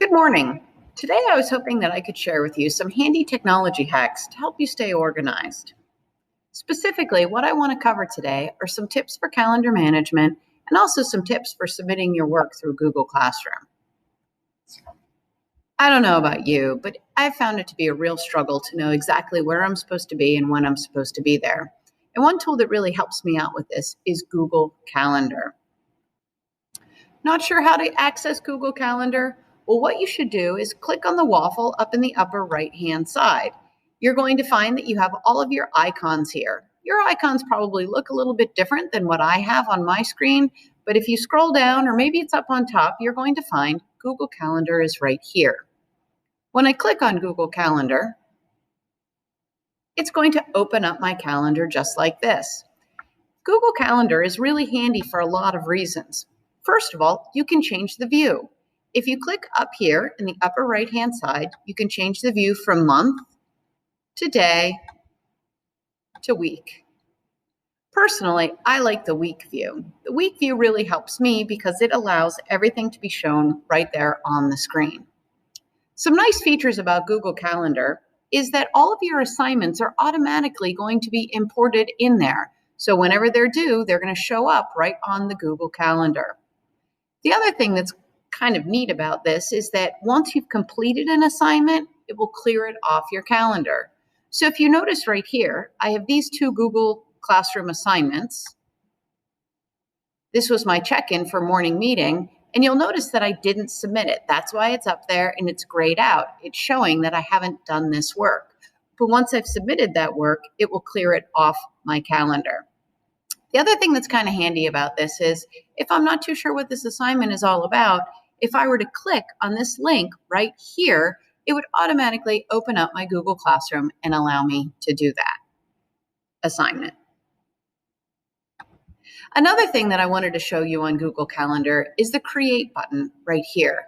Good morning. Today I was hoping that I could share with you some handy technology hacks to help you stay organized. Specifically, what I want to cover today are some tips for calendar management and also some tips for submitting your work through Google Classroom. I don't know about you, but I've found it to be a real struggle to know exactly where I'm supposed to be and when I'm supposed to be there. And one tool that really helps me out with this is Google Calendar. Not sure how to access Google Calendar? Well, what you should do is click on the waffle up in the upper right-hand side. You're going to find that you have all of your icons here. Your icons probably look a little bit different than what I have on my screen, but if you scroll down, or maybe it's up on top, you're going to find Google Calendar is right here. When I click on Google Calendar, it's going to open up my calendar just like this. Google Calendar is really handy for a lot of reasons. First of all, you can change the view. If you click up here in the upper right-hand side, you can change the view from month to day to week. Personally, I like the week view. The week view really helps me because it allows everything to be shown right there on the screen. Some nice features about Google Calendar is that all of your assignments are automatically going to be imported in there. So whenever they're due, they're going to show up right on the Google Calendar. The other thing that's kind of neat about this is that once you've completed an assignment, it will clear it off your calendar. So if you notice right here, I have these two Google Classroom assignments. This was my check-in for morning meeting, and you'll notice that I didn't submit it. That's why it's up there and it's grayed out. It's showing that I haven't done this work. But once I've submitted that work, it will clear it off my calendar. The other thing that's kind of handy about this is if I'm not too sure what this assignment is all about, if I were to click on this link right here, it would automatically open up my Google Classroom and allow me to do that assignment. Another thing that I wanted to show you on Google Calendar is the Create button right here.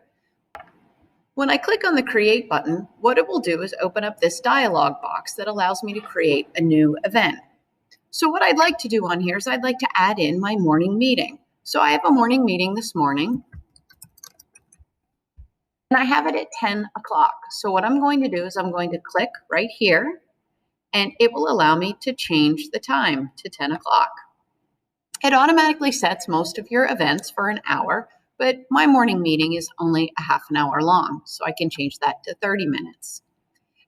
When I click on the Create button, what it will do is open up this dialog box that allows me to create a new event. So what I'd like to do on here is I'd like to add in my morning meeting. So I have a morning meeting this morning, and I have it at 10 o'clock. So what I'm going to do is I'm going to click right here, and it will allow me to change the time to 10 o'clock. It automatically sets most of your events for an hour, but my morning meeting is only a half an hour long, so I can change that to 30 minutes.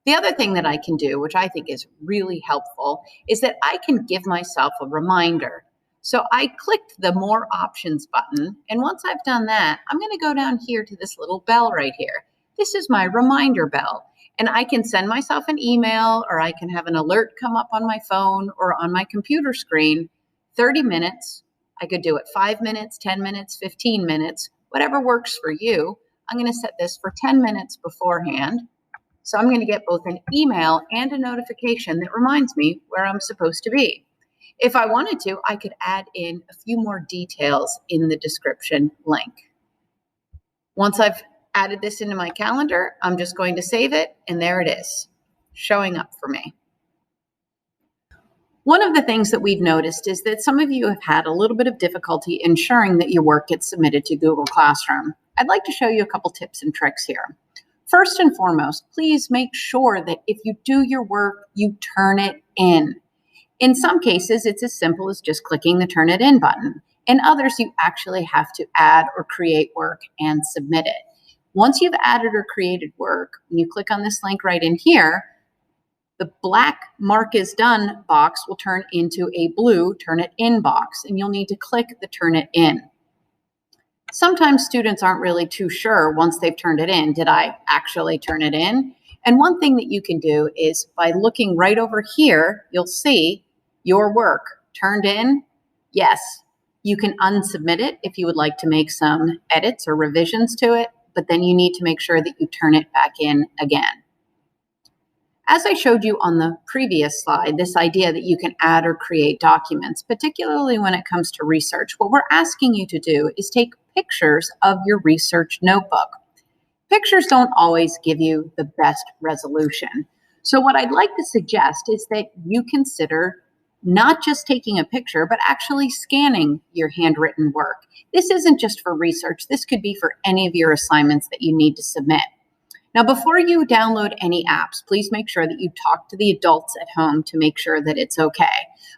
The other thing that I can do, which I think is really helpful, is that I can give myself a reminder. So I clicked the More Options button, and once I've done that, I'm going to go down here to this little bell right here. This is my reminder bell, and I can send myself an email, or I can have an alert come up on my phone or on my computer screen. 30 minutes. I could do it 5 minutes, 10 minutes, 15 minutes, whatever works for you. I'm going to set this for 10 minutes beforehand. So I'm going to get both an email and a notification that reminds me where I'm supposed to be. If I wanted to, I could add in a few more details in the description link. Once I've added this into my calendar, I'm just going to save it, and there it is, showing up for me. One of the things that we've noticed is that some of you have had a little bit of difficulty ensuring that your work gets submitted to Google Classroom. I'd like to show you a couple tips and tricks here. First and foremost, please make sure that if you do your work, you turn it in. In some cases, it's as simple as just clicking the Turn It In button. In others, you actually have to add or create work and submit it. Once you've added or created work, when you click on this link right in here, the black Mark is Done box will turn into a blue Turn It In box, and you'll need to click the Turn It In. Sometimes students aren't really too sure once they've turned it in, did I actually turn it in? And one thing that you can do is by looking right over here, you'll see your work turned in. Yes, you can unsubmit it if you would like to make some edits or revisions to it, but then you need to make sure that you turn it back in again. As I showed you on the previous slide, this idea that you can add or create documents, particularly when it comes to research, what we're asking you to do is take pictures of your research notebook. Pictures don't always give you the best resolution. So what I'd like to suggest is that you consider not just taking a picture, but actually scanning your handwritten work. This isn't just for research. This could be for any of your assignments that you need to submit. Now, before you download any apps, please make sure that you talk to the adults at home to make sure that it's okay.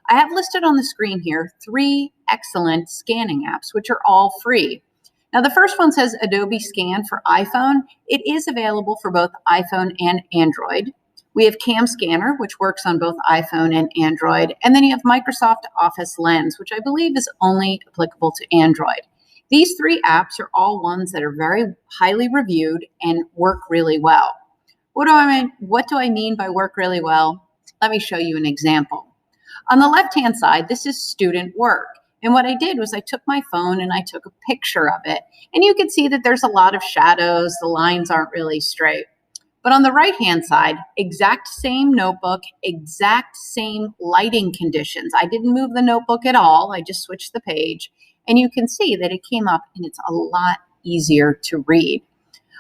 I have listed on the screen here 3 excellent scanning apps, which are all free. Now, the first one says Adobe Scan for iPhone. It is available for both iPhone and Android. We have Cam Scanner, which works on both iPhone and Android. And then you have Microsoft Office Lens, which I believe is only applicable to Android. These 3 apps are all ones that are very highly reviewed and work really well. What do I mean by work really well? Let me show you an example. On the left-hand side, this is student work. And what I did was I took my phone and I took a picture of it. And you can see that there's a lot of shadows. The lines aren't really straight. But on the right-hand side, exact same notebook, exact same lighting conditions. I didn't move the notebook at all. I just switched the page. And you can see that it came up and it's a lot easier to read.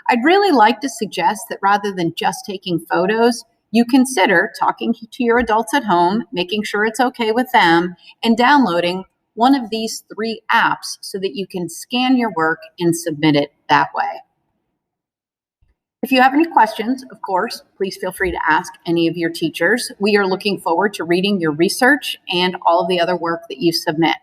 I'd really like to suggest that rather than just taking photos, you consider talking to your adults at home, making sure it's okay with them, and downloading one of these 3 apps so that you can scan your work and submit it that way. If you have any questions, of course, please feel free to ask any of your teachers. We are looking forward to reading your research and all of the other work that you submit.